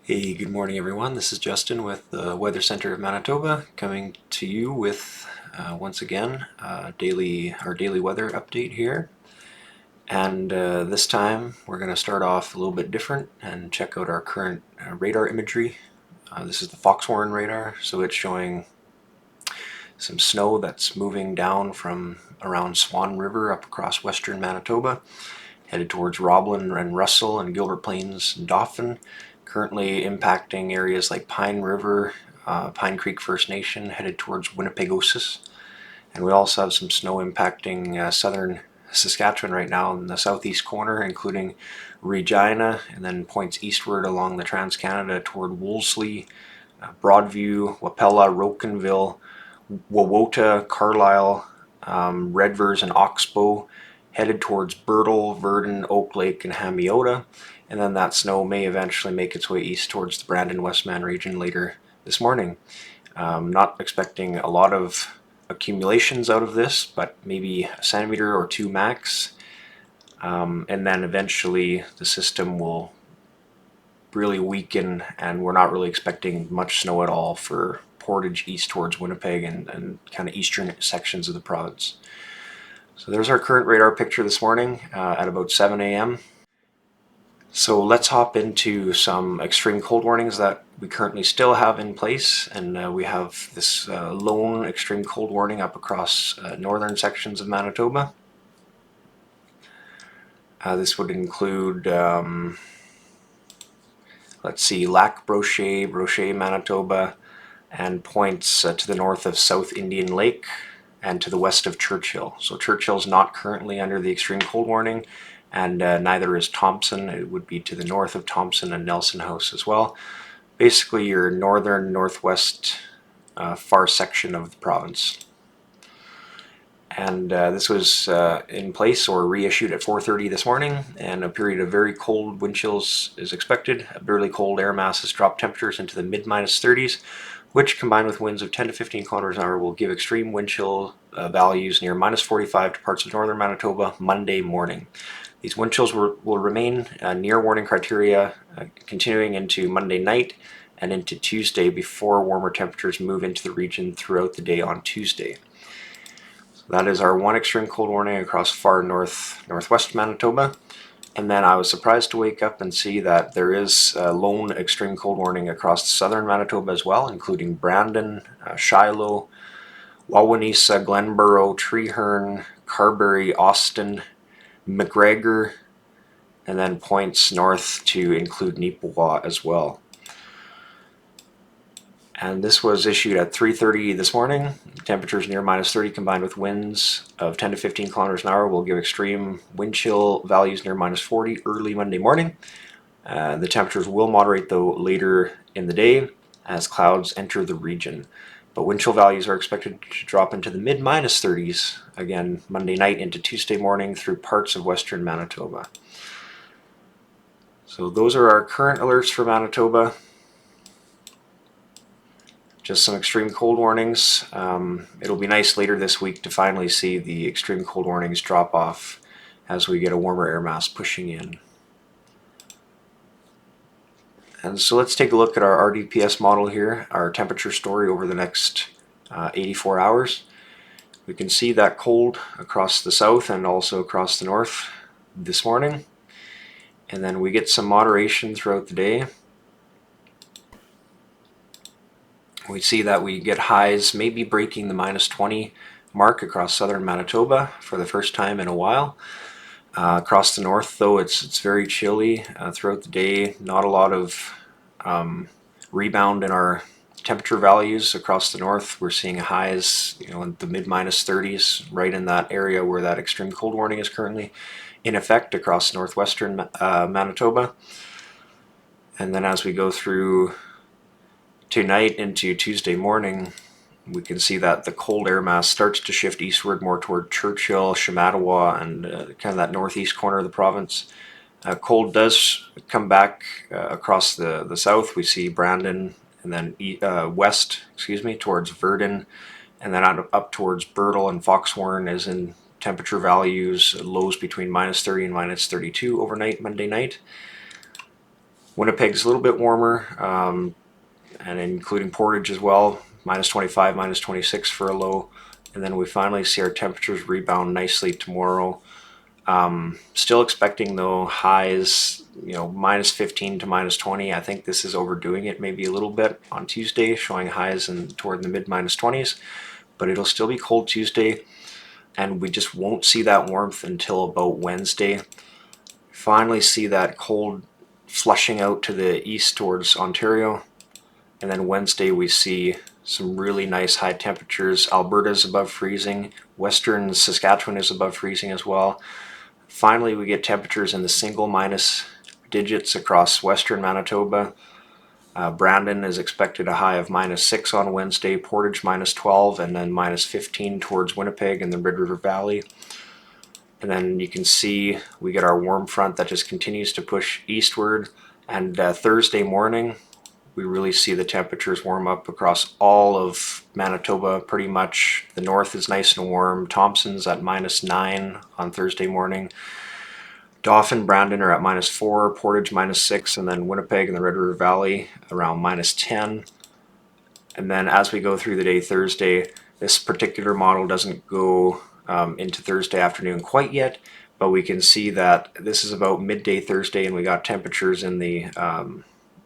Hey, good morning everyone. This is Justin with the Weather Center of Manitoba, coming to you with once again our daily weather update here. And this time we're going to start off a little bit different and check out our current radar imagery. This is the Foxhorn radar, so it's showing some snow that's moving down from around Swan River up across western Manitoba, headed towards Roblin and Russell and Gilbert Plains and Dauphin, currently impacting areas like Pine River, Pine Creek First Nation, headed towards Winnipegosis. And we also have some snow impacting southern Saskatchewan right now in the southeast corner, including Regina, and then points eastward along the Trans-Canada toward Wolseley, Broadview, Wapella, Rokenville, Wawota, Carlisle, Redvers, and Oxbow, headed towards Birtle, Virden, Oak Lake, and Hamiota. And then that snow may eventually make its way east towards the Brandon-Westman region later this morning. Not expecting a lot of accumulations out of this, but maybe a centimeter or two max. And then eventually the system will really weaken, and we're not really expecting much snow at all for Portage east towards Winnipeg and kind of eastern sections of the province. So there's our current radar picture this morning at about 7 a.m. So let's hop into some extreme cold warnings that we currently still have in place, and we have this lone extreme cold warning up across northern sections of Manitoba. This would include, let's see, Lac Brochet, Manitoba, and points to the north of South Indian Lake and to the west of Churchill. So Churchill's not currently under the extreme cold warning, and neither is Thompson. It would be to the north of Thompson and Nelson House as well. Basically your northern northwest far section of the province. And this was in place or reissued at 4:30 this morning, and a period of very cold wind chills is expected. Barely cold air masses drop temperatures into the mid-30s, which combined with winds of 10 to 15 kilometers an hour will give extreme wind chill values near -45 to parts of northern Manitoba Monday morning. These wind chills will remain near warning criteria continuing into Monday night and into Tuesday before warmer temperatures move into the region throughout the day on Tuesday. So that is our one extreme cold warning across far northwest Manitoba. And then I was surprised to wake up and see that there is a lone extreme cold warning across southern Manitoba as well, including Brandon, Shiloh, Wawanesa, Glenborough, Treeherne, Carberry, Austin, McGregor, and then points north to include Neepawa as well. And this was issued at 3:30 this morning. Temperatures near -30 combined with winds of 10 to 15 kilometers an hour will give extreme wind chill values near -40 early Monday morning. The temperatures will moderate though later in the day as clouds enter the region. But wind chill values are expected to drop into the mid-30s again Monday night into Tuesday morning through parts of western Manitoba. So those are our current alerts for Manitoba. Just some extreme cold warnings. It'll be nice later this week to finally see the extreme cold warnings drop off as we get a warmer air mass pushing in. And so let's take a look at our RDPS model here, our temperature story over the next 84 hours. We can see that cold across the south and also across the north this morning. And then we get some moderation throughout the day. We see that we get highs maybe breaking the -20 mark across southern Manitoba for the first time in a while. Across the north though, it's very chilly throughout the day. Not a lot of rebound in our temperature values across the north. We're seeing highs, in the mid-30s, right in that area where that extreme cold warning is currently in effect across northwestern Manitoba. And then as we go through tonight into Tuesday morning, we can see that the cold air mass starts to shift eastward more toward Churchill, Shamattawa, and kind of that northeast corner of the province. Cold does come back across the south. We see Brandon and then west, towards Virden, and then up towards Birtle and Foxhorn is in temperature values, lows between -30 and -32 overnight Monday night. Winnipeg's a little bit warmer, and including Portage as well, -25, -26 for a low. And then we finally see our temperatures rebound nicely tomorrow. Still expecting though highs, -15 to -20. I think this is overdoing it maybe a little bit on Tuesday, showing highs toward the mid -20s, but it'll still be cold Tuesday, and we just won't see that warmth until about Wednesday. Finally see that cold flushing out to the east towards Ontario, and then Wednesday we see some really nice high temperatures. Alberta's above freezing, western Saskatchewan is above freezing as well. Finally, we get temperatures in the single minus digits across western Manitoba. Brandon is expected a high of -6 on Wednesday, Portage -12, and then -15 towards Winnipeg and the Red River Valley. And then you can see we get our warm front that just continues to push eastward. And Thursday morning, we really see the temperatures warm up across all of Manitoba pretty much. The north is nice and warm. Thompson's at -9 on Thursday morning. Dauphin, Brandon are at -4, Portage -6, and then Winnipeg and the Red River Valley around -10. And then as we go through the day Thursday, this particular model doesn't go into Thursday afternoon quite yet, but we can see that this is about midday Thursday, and we got temperatures in the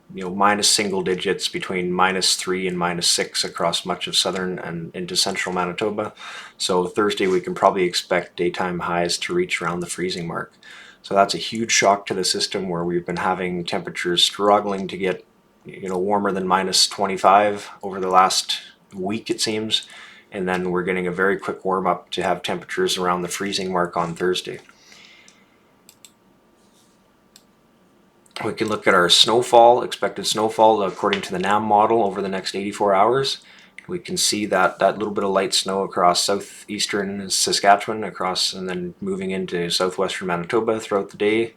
minus single digits between -3 and -6 across much of southern and into central Manitoba. So Thursday we can probably expect daytime highs to reach around the freezing mark. So that's a huge shock to the system, where we've been having temperatures struggling to get warmer than -25 over the last week, it seems, and then we're getting a very quick warm up to have temperatures around the freezing mark on Thursday. We can look at our snowfall, expected snowfall according to the NAM model over the next 84 hours. We can see that little bit of light snow across southeastern Saskatchewan, and then moving into southwestern Manitoba throughout the day.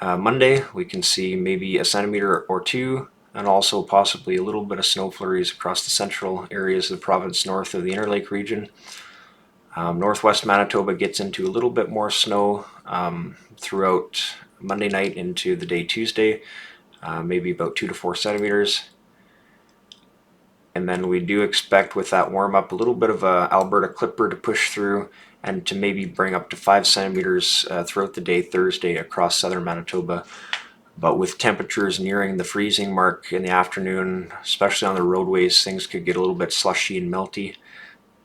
Monday, we can see maybe a centimeter or two, and also possibly a little bit of snow flurries across the central areas of the province north of the Interlake region. Northwest Manitoba gets into a little bit more snow throughout Monday night into the day Tuesday, maybe about 2 to 4 centimeters. And then we do expect, with that warm up, a little bit of a Alberta clipper to push through and to maybe bring up to 5 centimeters throughout the day Thursday across southern Manitoba. But with temperatures nearing the freezing mark in the afternoon, especially on the roadways, things could get a little bit slushy and melty.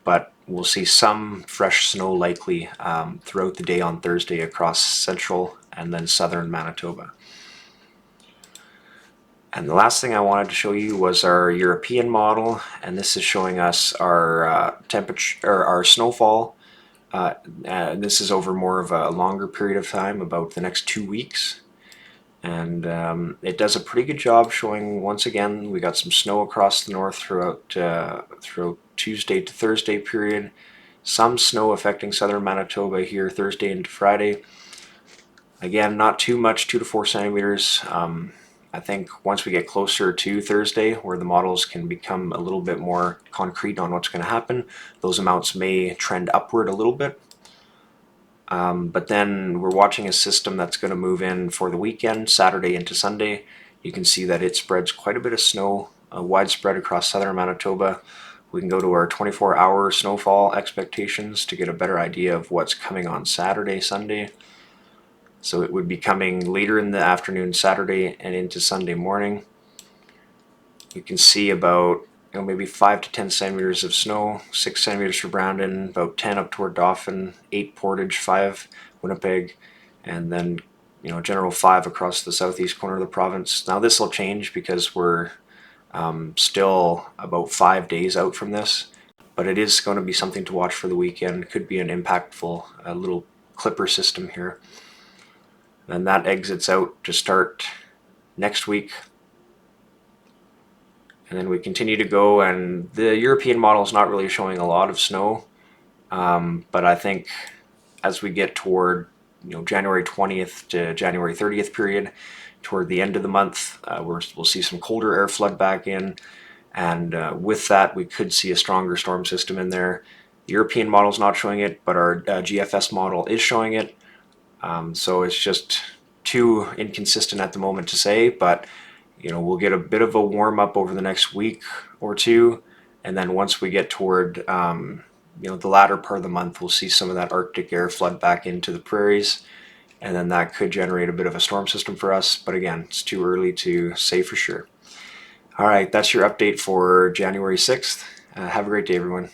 But we'll see some fresh snow likely throughout the day on Thursday across central and then southern Manitoba. And the last thing I wanted to show you was our European model, and this is showing us our temperature, or our snowfall. This is over more of a longer period of time, about the next 2 weeks. And it does a pretty good job showing, once again, we got some snow across the north throughout Tuesday to Thursday period. Some snow affecting southern Manitoba here Thursday into Friday. Again, not too much, 2 to 4 centimeters. I think once we get closer to Thursday, where the models can become a little bit more concrete on what's going to happen, those amounts may trend upward a little bit. But then we're watching a system that's going to move in for the weekend, Saturday into Sunday. You can see that it spreads quite a bit of snow, widespread across southern Manitoba. We can go to our 24-hour snowfall expectations to get a better idea of what's coming on Saturday, Sunday. So it would be coming later in the afternoon Saturday and into Sunday morning. You can see about maybe 5 to 10 centimeters of snow, 6 centimeters for Brandon, about 10 up toward Dauphin, 8 Portage, 5 Winnipeg, and then general 5 across the southeast corner of the province. Now this will change because we're still about 5 days out from this, but it is going to be something to watch for the weekend. Could be an impactful little clipper system here. And that exits out to start next week. And then we continue to go, and the European model is not really showing a lot of snow, but I think as we get toward January 20th to January 30th period, toward the end of the month, we'll see some colder air flood back in, and with that we could see a stronger storm system in there. The European model is not showing it, but our GFS model is showing it. So it's just too inconsistent at the moment to say, but we'll get a bit of a warm up over the next week or two, and then once we get toward the latter part of the month, we'll see some of that Arctic air flood back into the prairies, and then that could generate a bit of a storm system for us. But again, it's too early to say for sure. All right, that's your update for January 6th. Have a great day, everyone.